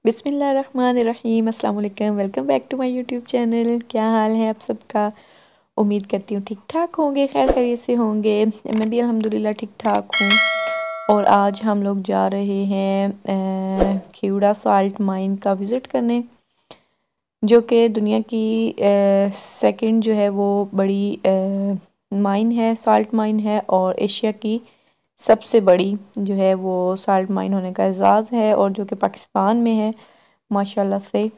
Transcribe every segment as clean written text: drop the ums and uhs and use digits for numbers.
बिस्मिल्लाहिर्रहमानिर्रहीम। अस्सलाम वालेकुम। Welcome back to my YouTube channel. क्या हाल है आप सबका? उम्मीद करती हूँ ठीक ठाक होंगे, खैर खैरियत से होंगे। मैं भी अल्हम्दुलिल्लाह ठीक ठाक हूँ। और आज हम लोग जा रहे हैं खीवड़ा साल्ट माइन का विज़िट करने, जो कि दुनिया की सेकंड जो है वो बड़ी माइन है, साल्ट माइन है, और एशिया की सबसे बड़ी जो है वो साल्ट माइन होने का एजाज़ है, और जो कि पाकिस्तान में है माशाल्लाह से।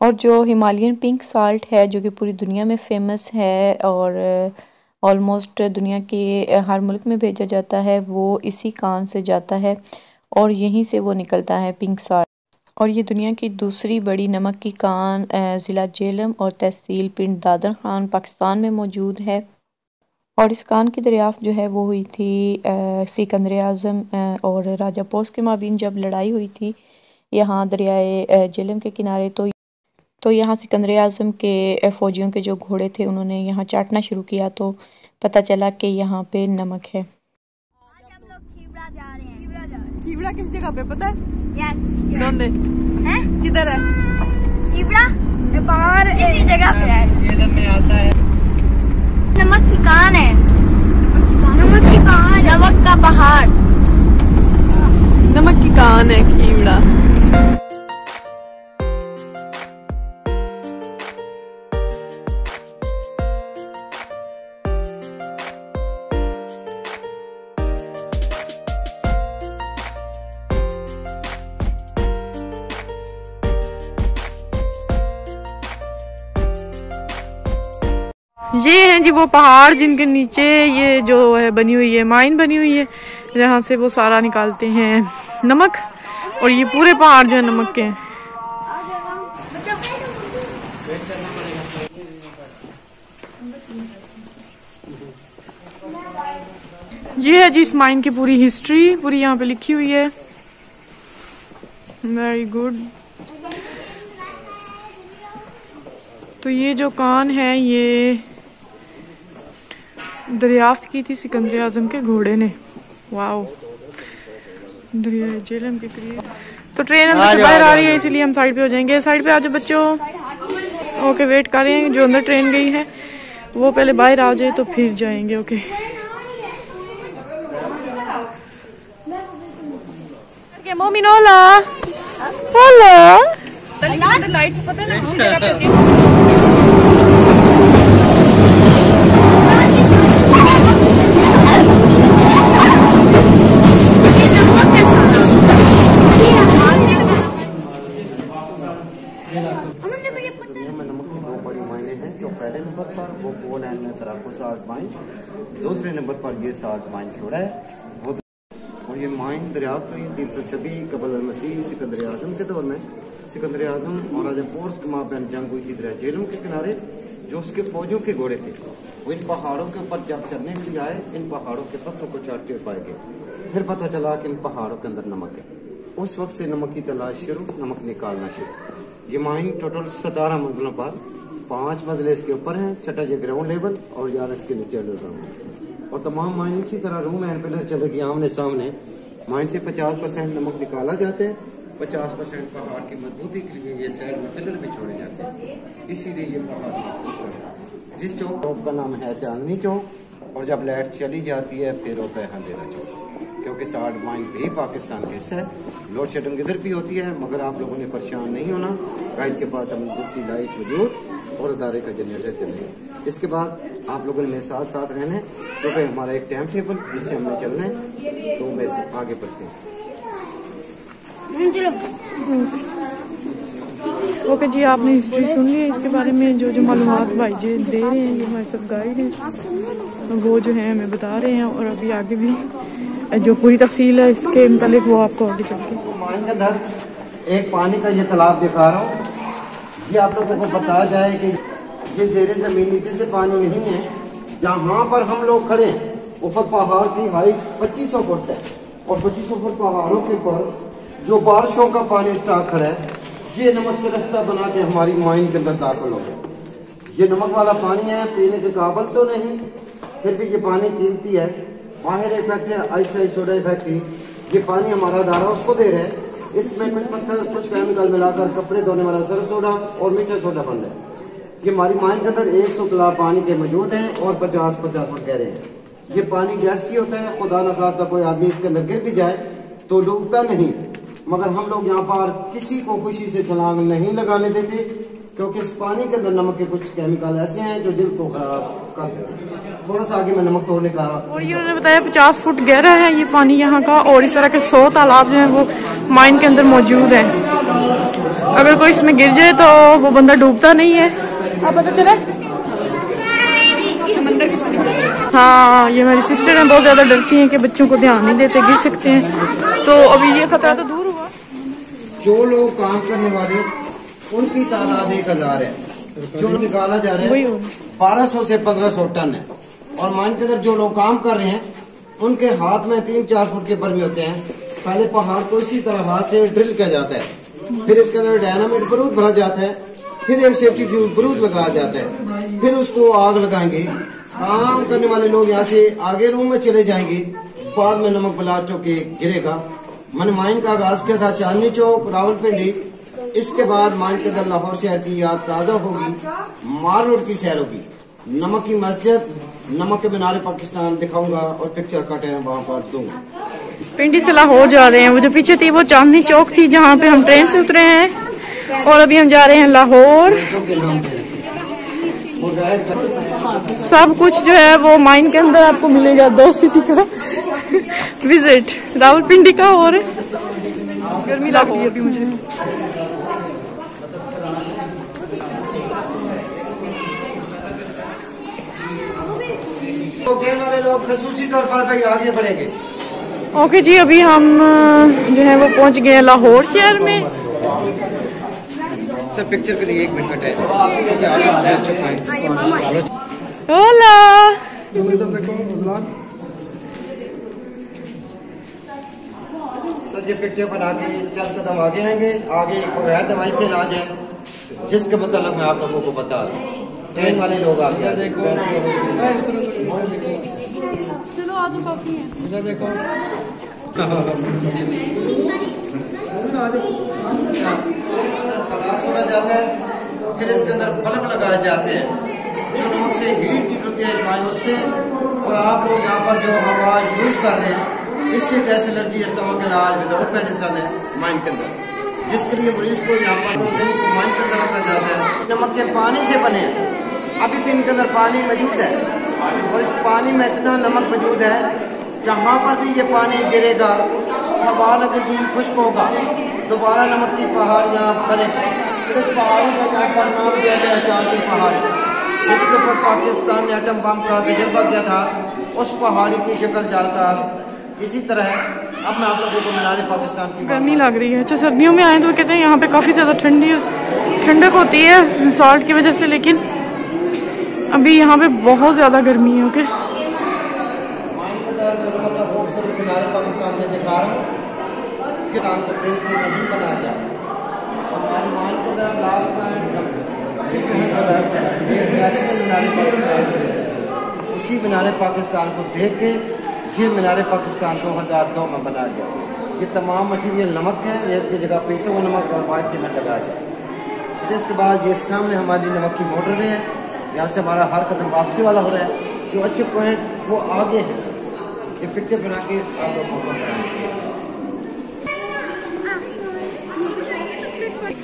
और जो हिमालयन पिंक साल्ट है जो कि पूरी दुनिया में फ़ेमस है और ऑलमोस्ट दुनिया के हर मुल्क में भेजा जाता है, वो इसी कान से जाता है और यहीं से वो निकलता है पिंक साल्ट। और ये दुनिया की दूसरी बड़ी नमक की कान ज़िला जेहलम और तहसील पिंड दादर खान पाकिस्तान में मौजूद है। और इस कान की दरियाफ़त जो है वो हुई थी सिकंदर आज़म और राजा पोस के माबीन जब लड़ाई हुई थी यहाँ दरियाए जेहलम के किनारे। तो यहाँ सिकंदर आज़म के फ़ौजियों के जो घोड़े थे उन्होंने यहाँ चाटना शुरू किया, तो पता चला कि यहाँ पे नमक है। आज हम लोग खीवड़ा जा रहे हैं। खीवड़ा किस जगह पे पता है? यस। कौन है? किधर है खीवड़ा? बाहर इसी जगह पे है। ये जब में आता है नमक की कान है। नमक की कान, नमक का पहाड़। नमक की कान है खीवड़ा। ये हैं जी वो पहाड़ जिनके नीचे ये जो है बनी हुई है, माइन बनी हुई है, जहाँ से वो सारा निकालते हैं नमक। और ये पूरे पहाड़ जो है नमक के हैं। ये है जी इस माइन की पूरी हिस्ट्री, पूरी यहाँ पे लिखी हुई है। Very good. तो ये जो कान है ये दरियाफ्त की थी सिकंदर आज़म के घोड़े ने। वाओ, दरिया जेहलम के करीब। तो ट्रेन अंदर से बाहर आ रही है, इसीलिए हम साइड पे हो जाएंगे। साइड पे आ जाओ बच्चों। ओके, वेट कर रहे हैं। जो अंदर ट्रेन गई है वो पहले बाहर आ जाए तो फिर जाएंगे। ओके मोमिन, होला होला। लाइट्स पता है ना जगह पे पहले नंबर पर वो पोलैंड में तराको साल्ट माइन, दूसरे नंबर पर ये साल्ट माइन खीवड़ा है वो। और ये माइन दरियाफ्त हुई 326 कबल मसीह सिकंदर आज़म के दौर में। सिकंदर आज़म और राजा पोर्स के माबैन जंग हुई थी दरिया जेहलम के किनारे। जो उसके फौजियों के घोड़े थे वो इन पहाड़ों के ऊपर जब चढ़ने के लिए आए, इन पहाड़ों के पत्थरों को चाटते हुए पाए गए। फिर पता चला कि इन पहाड़ों के अंदर नमक है। उस वक्त से नमक की तलाश शुरू, नमक निकालना शुरू। ये माइन टोटल 17 मंजिलों पर, 5 मंजिलें इसके ऊपर हैं, छठा ये ग्राउंड लेवल और 11 इसके नीचे अंडरग्राउंड। और तमाम माइन इसी तरह रूम एंड पिलर चलेगी आमने सामने। माइन से 50% नमक निकाला जाता है, 50% पहाड़ की मजबूती के लिए ये साइड में पिलर भी छोड़े जाते हैं। इसीलिए ये पहाड़ है। जिस चौक का नाम है चांदनी चौक, और जब लाइट चली जाती है फिर होता है अंधेरा चौक, क्योंकि साल्ट माइन भी पाकिस्तान का हिस्सा है। लोड शेडिंग इधर भी होती है, मगर आप लोगों ने परेशान नहीं होना। गाइड के पास इमरजेंसी लाइट मौजूद और अदारे का जनरेटर चलेगा। इसके बाद आप लोगों ने साथ साथ रहने, क्योंकि हमारा एक टाइम टेबल जिससे हमने चलना है, तो वैसे आगे बढ़ते हैं। ओके जी, आपने हिस्ट्री सुन ली है इसके बारे में। जो जो मालूमात भाई जी दे रहे हैं, ये हमारे सब गाइड हैं, वो जो है हमें बता रहे हैं। और अभी आगे भी जो पूरी तफसील है इसके मुतालिक वो आपको आगे चलते माइन के अंदर एक पानी का ये तालाब दिखा रहा हूँ। ये आप लोगों को बताया जाए कि ये जेरे जमीन नीचे से पानी नहीं है। जहाँ पर हम लोग खड़े ऊपर पहाड़ की हाइट 2500 फुट है, और 2500 फुट पहाड़ों के ऊपर जो बारिशों का पानी स्टॉक खड़ा है, ये नमक से रास्ता बना के हमारी माइन के अंदर दाखिल हो गया। ये नमक वाला पानी है, पीने के काबिल तो नहीं, फिर भी ये पानी कीमती है। बाहर एक फैक्ट्री आइसोडा फैक्ट्री, ये पानी हमारा दारा उसको दे रहे हैं, इसमें कुछ पत्थर कुछ केमिकल मिलाकर कपड़े धोने वाला सर्फ सोडा और मीठा सोडा बंद है। ये हमारी माइन के अंदर 100 गिलास पानी के मौजूद हैं और 50-50 फुट गहरे हैं। ये पानी गैसी होता है, खुदा न खास्ता कोई आदमी इसके अंदर गिर भी जाए तो डूबता नहीं, मगर हम लोग यहाँ पर किसी को खुशी से छलांग नहीं लगाने देते, क्योंकि इस पानी के अंदर नमक के कुछ केमिकल ऐसे हैं जो दिल को खराब कर देते हैं। थोड़ा सा आगे मैं नमक तोड़ने का और ये उन्होंने बताया 50 फुट गहरा है ये पानी यहाँ का, और इस तरह के 100 तालाब जो है वो माइन के अंदर मौजूद है। अगर कोई इसमें गिर जाए तो वो बंदा डूबता नहीं है। आप पता चला? हाँ, ये मेरी सिस्टर है, बहुत ज्यादा डरती हैं कि बच्चों को ध्यान नहीं देते, गिर सकते हैं। तो अभी ये खतरा तो दूर हुआ। जो लोग काम करने वाले उनकी तादाद 1000 है, जो निकाला जा रहा है 1200 से 1500 टन है। और माइन के अंदर जो लोग काम कर रहे हैं उनके हाथ में 3-4 फुट के बर्मे होते हैं। पहले पहाड़ को इसी तरह हाथ से ड्रिल किया जाता है, फिर इसके अंदर डायनामाइट बारूद भरा जाता है, फिर एक सेफ्टी फ्यूज बारूद लगाया जाता है, फिर उसको आग लगाएंगे। काम करने वाले लोग यहाँ से आगे रूम में चले जाएंगे, बाद में नमक बला चौके गिरेगा। मैंने माइन का आगाज किया था चांदनी चौक रावलपिंडी, इसके बाद माइन के अंदर लाहौर शहर की याद ताजा होगी, मार रोड की सैर होगी, नमक की मस्जिद, नमक के मीनारे पाकिस्तान दिखाऊंगा और पिक्चर का टाइम वहाँ पर दूंगा। पिंडी से लाहौर जा रहे हैं। वो जो पीछे थी वो चांदनी चौक थी जहाँ पे हम ट्रेन से उतरे हैं, और अभी हम जा रहे हैं लाहौर। सब कुछ जो है वो माइन के अंदर आपको मिलेगा। 2 सिटी का विजिट, रावलपिंडी का, और गर्मी लग रही है अभी मुझे। वाले लोग खसूसी तौर पर आगे बढ़ेंगे। ओके जी, अभी हम जो है वो पहुंच गए लाहौर शहर में। सर पिक्चर के लिए 1 मिनट का टाइम। ओला सर ये पिक्चर बना के 4 कदम आगे आएंगे। आगे बगैर दवाई से इलाज है, जिसके मतलब मैं आप लोगों को बता रहा हूँ। ट्रेन वाले लोग आ गया, देखो चलो आज काफी है। इधर देखो छोड़ा जाता है, फिर इसके अंदर बल्ब लगाए जाते हैं जो नमक से हीट निकलती है इस्तेमाल उससे। और आप लोग यहाँ पर जो हवा यूज कर रहे हैं इससे गैस एलर्जी इस्तेमाल का इलाज विदाउट मेडिसिन है माइन के अंदर, जिसके लिए मरीज को यहाँ पर माइन के अंदर रखा जाता है। नमक के पानी से बने हैं, अभी भी इनके अंदर पानी मौजूद है, और इस पानी में इतना नमक मौजूद है जहाँ पर भी ये पानी गिरेगा हवा लगेगी, खुश्क होगा, दोबारा नमक की पहाड़ यहाँ बनेगी। इस पहाड़ी का यहाँ पर नाम दिया गया चांदी पहाड़ी, जिसके ऊपर पाकिस्तान ने एटम बम का तजर्बा किया था। उस पहाड़ी की शक्ल जालदार इसी तरह है। अब मैं आप लोगों को मीनारे पाकिस्तान की गर्मी लग रही है। अच्छा, सर्दियों में आए तो कहते हैं यहाँ पे काफी ज्यादा ठंडक होती है सॉल्ट की वजह से, लेकिन अभी यहाँ पे बहुत ज्यादा गर्मी है। ओके, मीनारे पाकिस्तान में दिखा रहा हूँ, किसान को देख के नहीं बना जाए। हमारी मान के अंदर लास्ट मीनारे पाकिस्तान, उसी मीनारे पाकिस्तान को देख के ये मीनारे पाकिस्तान को 2002 में बनाया गया। ये तमाम मटीरियल नमक है, रेत की जगह पीसा हुआ नमक और वाइट सीमेंट लगाया गया। जिसके बाद ये सामने हमारी नमक की मोटर है, यहाँ से हमारा हर कदम वापसी वाला हो रहा है। जो अच्छे पॉइंट वो आगे है, ये पिक्चर बना के आप लोगों को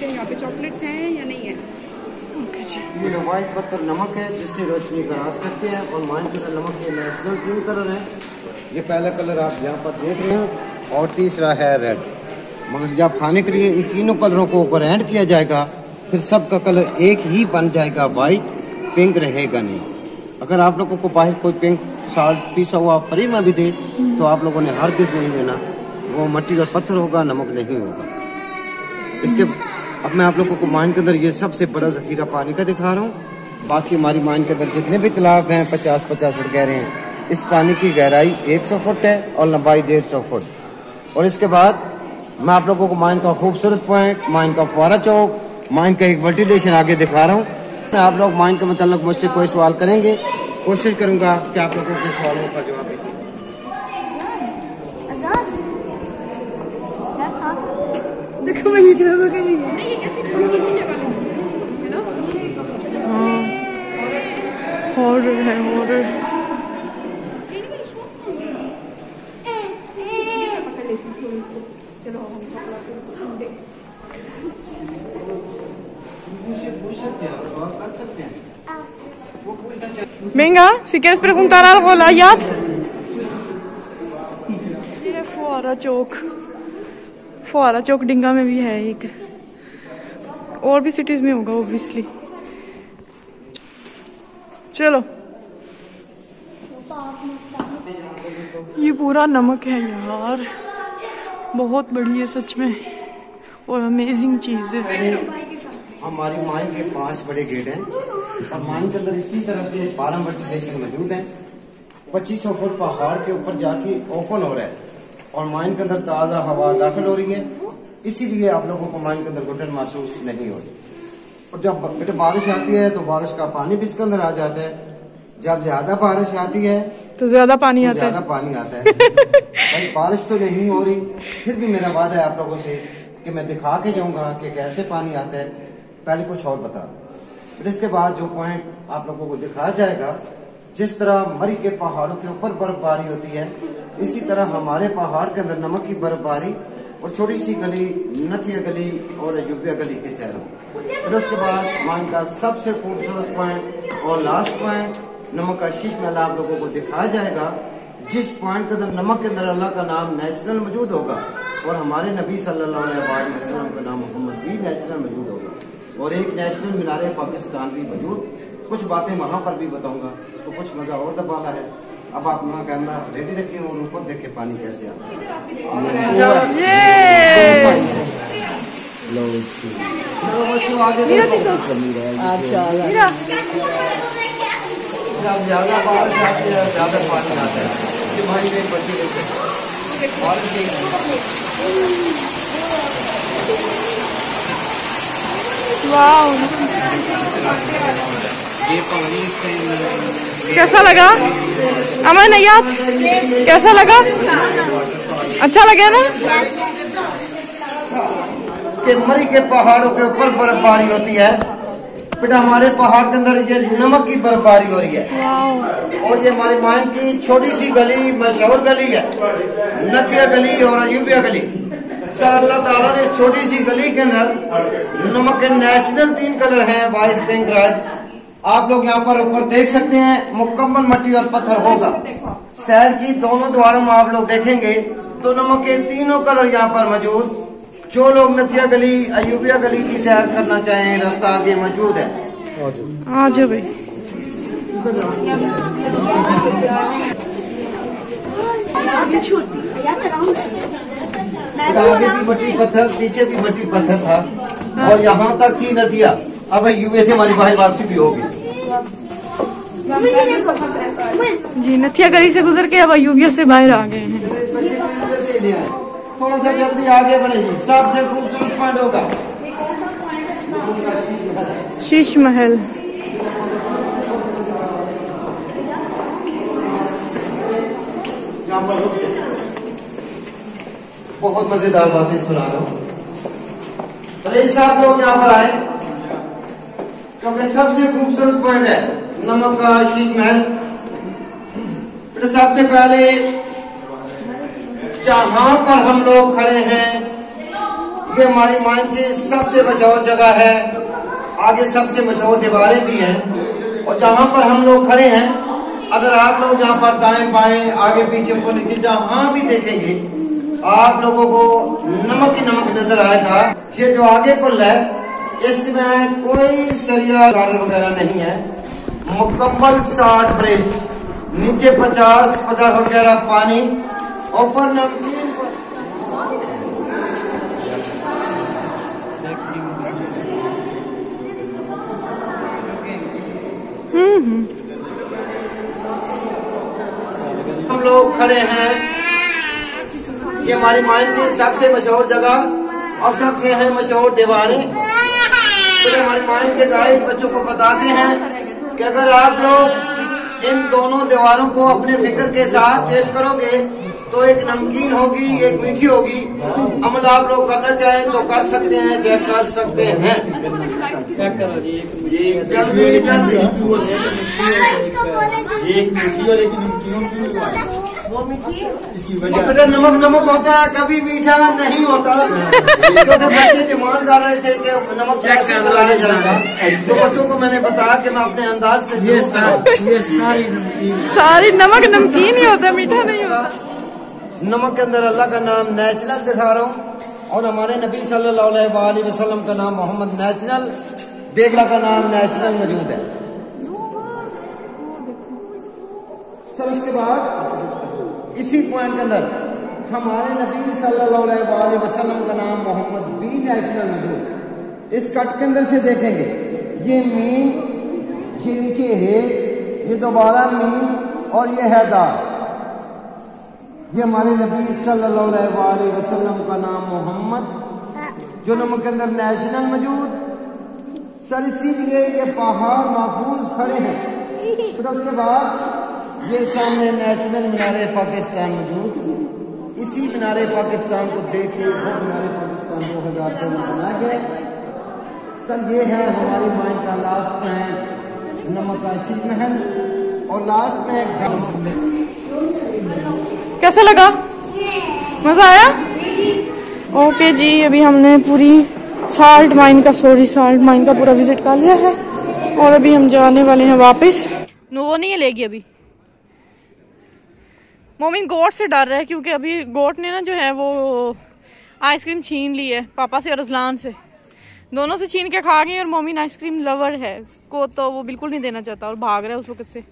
यहाँ पे चॉकलेट्स हैं या नहीं है? ये रवायत पत्थर नमक है जिससे रोशनी का रास करते हैं, और माइन के अंदर नमक के नेचुरल 3 कलर है। ये पहला कलर आप यहाँ पर देख रहे हैं, और तीसरा है रेड। मगर जब खाने के लिए इन तीनों कलरों को ग्राइंड किया जाएगा, फिर सबका कलर एक ही बन जाएगा, वाइट, पिंक रहेगा नहीं। अगर आप लोगों को बाहर कोई पिंक साल्ट पीसा हुआ फ्री में भी दे तो आप लोगों ने हर किस नहीं लेना, वो मिट्टी का पत्थर होगा, नमक नहीं होगा। इसके अब मैं आप लोगों को माइन के अंदर ये सबसे बड़ा जखीरा पानी का दिखा रहा हूँ। बाकी हमारी माइन के अंदर जितने भी तालाब हैं 50-50 फुट गहरे हैं। इस पानी की गहराई 100 फुट है और लंबाई 150 फुट। और इसके बाद मैं आप लोगों को माइन का खूबसूरत पॉइंट, माइन का फुवारा चौक, माइन का एक वेंटिलेशन आगे दिखा रहा हूँ। आप लोग माइन के मतलब मुझसे कोई सवाल करेंगे, कोशिश करूंगा कि आप लोगों के सवालों का जवाब दूं। हॉरर है, horror. Venga, si quieres preguntar algo, la Ayat. ये फुआरा चौक डिंगा में भी है एक, और भी सिटीज में होगा ऑब्वियसली। चलो, ये पूरा नमक है यार, बहुत बड़ी है सच में और अमेजिंग चीज है। हमारी माइन के 5 बड़े गेट हैं और माइन के अंदर इसी तरह के 12 वर्टिफिकेशन मौजूद हैं। 2500 फुट पहाड़ के ऊपर जाके ओपन हो रहा है और माइन के अंदर ताज़ा हवा दाखिल हो रही है, इसीलिए आप लोगों को माइन के अंदर घुटन महसूस नहीं हो रही। और जब बेटे बारिश आती है तो बारिश का पानी भी इसके अंदर आ जाता है। जब ज्यादा बारिश आती है तो ज्यादा पानी आता है। भाई बारिश तो नहीं हो रही, फिर भी मेरा वादा है आप लोगों से कि मैं दिखा के जाऊंगा कि कैसे पानी आता है। पहले कुछ और बता, फिर इसके बाद जो पॉइंट आप लोगों को दिखाया जाएगा, जिस तरह मरी के पहाड़ों के ऊपर बर्फबारी होती है, इसी तरह हमारे पहाड़ के अंदर नमक की बर्फबारी और छोटी सी गली नथिया गली और अजूबिया गली के चेहरों। फिर उसके बाद मान का सबसे खूबसूरत पॉइंट और लास्ट पॉइंट नमक का शीश महल आप लोगों को दिखाया जाएगा, जिस पॉइंट के अंदर नमक के अंदर अल्लाह का नाम नेचुरल मौजूद होगा और हमारे नबी सल्लल्लाहु अलैहि वसल्लम का नाम मोहम्मद भी नेचुरल मौजूद होगा और एक नेचुरल मीनार पाकिस्तान भी मौजूद। कुछ बातें वहां पर भी बताऊंगा, तो कुछ मजा और दबाला है। अब आप वहाँ कैमरा रेडी रखिए और ऊपर देख के पानी कैसे आता है। ज्यादा बारिश आती है, ज्यादा पानी आता है, भाई नहीं बची ये पानी कैसा लगा अमन याद, कैसा लगा? अच्छा लगा ना? कि मरी के पहाड़ों के ऊपर बर्फबारी होती है, बेटा हमारे पहाड़ के अंदर ये नमक की बर्फबारी हो रही है और ये हमारी माइन की छोटी सी गली मशहूर गली है, नथिया गली और अयूबिया गली। अल्लाह ताला ने इस छोटी सी गली के अंदर नमक के नेचुरल 3 कलर हैं, व्हाइट, पिंक, रेड। आप लोग यहाँ पर ऊपर देख सकते हैं, मुकम्मल मिट्टी और पत्थर होगा। शहर की दोनों द्वारों में आप लोग देखेंगे तो नमक के 3 कलर यहाँ पर मौजूद। जो लोग नथिया गली अयूबिया गली की सैर करना चाहें, रास्ता आगे मौजूद है। आ जाओ भाई। आगे भी मट्टी पत्थर, पीछे भी मट्टी पत्थर था और यहाँ तक थी नथिया। अब यूपी से हमारी भाई वापसी भी होगी जी। नथिया गली से गुजर के अब अयूबिया से बाहर आ गए हैं। थोड़ा सा जल्दी आगे बढ़ेगी, सबसे खूबसूरत पॉइंट होगा शीश महल। बहुत मजेदार बातें सुना रहा हूँ। भले सब लोग यहाँ पर आए क्योंकि सबसे खूबसूरत पॉइंट है नमक का शीश महल। सबसे पहले जहाँ पर हम लोग खड़े हैं ये हमारी माइन की सबसे मशहूर जगह है, आगे सबसे मशहूर दीवारें भी हैं। और जहाँ पर हम लोग खड़े हैं, अगर आप लोग यहाँ पर दाएं बाएं आगे पीछे ऊपर नीचे जहाँ भी देखेंगे आप लोगों को नमक ही नमक नजर आएगा। ये जो आगे पुल है इसमें कोई सरिया गार्डर वगैरह नहीं है, मुकम्मल 60 ब्रिज, नीचे 50 वगैरह पानी, ऊपर नमकीन। हम लोग खड़े हैं, ये हमारी माइन की सबसे मशहूर जगह और सबसे है मशहूर दीवारें। तो हमारी माइन के गाइड बच्चों को बताते हैं कि अगर आप लोग इन दोनों दीवारों को अपने फिक्र के साथ पेश करोगे तो एक नमकीन होगी, एक मीठी होगी। अमल आप लोग करना चाहें तो कर सकते हैं, चाहे कर सकते हैं। जल्दी जल्दी एक मीठी और एक नमकीन इसकी वजह बेटा नमक नमक होता है, कभी मीठा नहीं होता। क्योंकि बच्चे डिमांड कर रहे थे कि नमक कैसे बनाया जाएगा, तो बच्चों को मैंने बताया कि मैं अपने अंदाज से ये सारी नमक नमकीन ही होता है, मीठा नहीं होता। नमक के अंदर अल्लाह का नाम नेचुरल दिखा रहा हूँ और हमारे नबी सल्लल्लाहु अलैहि वसल्लम का नाम मोहम्मद नेचुरल, देखला का नाम नेचुरल मौजूद है। सर उसके बाद इसी पॉइंट के अंदर हमारे नबी सल्लल्लाहु अलैहि वसल्लम का नाम मोहम्मद भी नेचुरल मौजूद। इस कट के अंदर से देखेंगे ये मीन, ये नीचे है, ये दोबारा मीन और ये है दाल। ये हमारे नबी सल्लल्लाहु अलैहि वसल्लम का नाम मोहम्मद जो नमक के अंदर नेचुरल मौजूद। सर इसीलिए ये पहाड़ महफूज खड़े हैं। फिर उसके बाद ये सामने नेचुरल मीनारे पाकिस्तान मौजूद। इसी मीनारे पाकिस्तान को देखिए, वो मीनारे पाकिस्तान 2014 में बनाया गया। सर ये है हमारी माइंड का लास्ट पॉइंट, नमक आशिक महल। और लास्ट में कैसा लगा? मजा आया? ओके जी, अभी हमने पूरी साल्ट माइन का पूरा विजिट कर लिया है और अभी हम जाने वाले हैं वापस। वो नहीं लेगी अभी। मोमिन गोट से डर रहा है क्योंकि अभी गोट ने ना जो है वो आइसक्रीम छीन ली है पापा से और अजलान से, दोनों से छीन के खा गई। और मोमिन आइसक्रीम लवर है, उसको तो वो बिल्कुल नहीं देना चाहता और भाग रहा है उस वक्त से।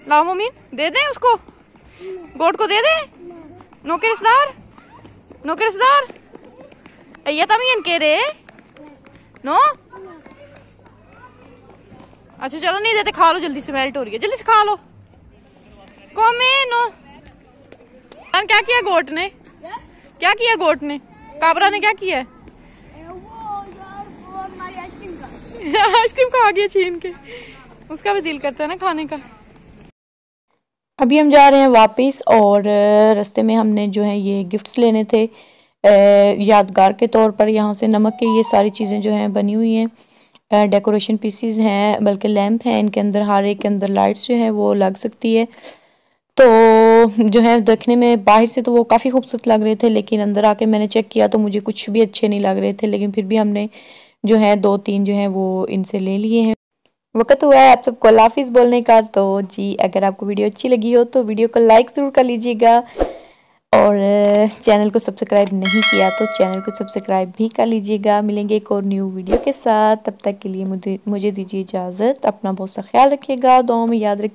लाओ मोमिन, दे दे उसको, गोट को दे दे। नौकरिस्तार ये तमीन के रे नो। अच्छा चलो नहीं देते, खा लो जल्दी से, मेल्ट हो रही है, जल्दी से खा लो। कौमे नो क्या किया गोट ने? क्या किया गोट ने? काबरा ने क्या किया? आइसक्रीम खा गया छीन के। उसका भी दिल करता है ना खाने का। अभी हम जा रहे हैं वापस और रास्ते में हमने जो है ये गिफ्ट्स लेने थे यादगार के तौर पर। यहाँ से नमक के ये सारी चीज़ें जो हैं बनी हुई हैं, डेकोरेशन पीसीज हैं, बल्कि लैंप हैं। इनके अंदर हर एक के अंदर लाइट्स जो है वो लग सकती है। तो जो है देखने में बाहर से तो वो काफ़ी खूबसूरत लग रहे थे, लेकिन अंदर आके मैंने चेक किया तो मुझे कुछ भी अच्छे नहीं लग रहे थे। लेकिन फिर भी हमने जो है 2-3 जो है वो इनसे ले लिए हैं। वक्त हुआ है आप सबको अल्लाह हाफिज़ बोलने का। तो जी अगर आपको वीडियो अच्छी लगी हो तो वीडियो को लाइक ज़रूर कर लीजिएगा और चैनल को सब्सक्राइब नहीं किया तो चैनल को सब्सक्राइब भी कर लीजिएगा। मिलेंगे एक और न्यू वीडियो के साथ, तब तक के लिए मुझे दीजिए इजाज़त। अपना बहुत सा ख्याल रखिएगा, दुआओं में याद रखिए।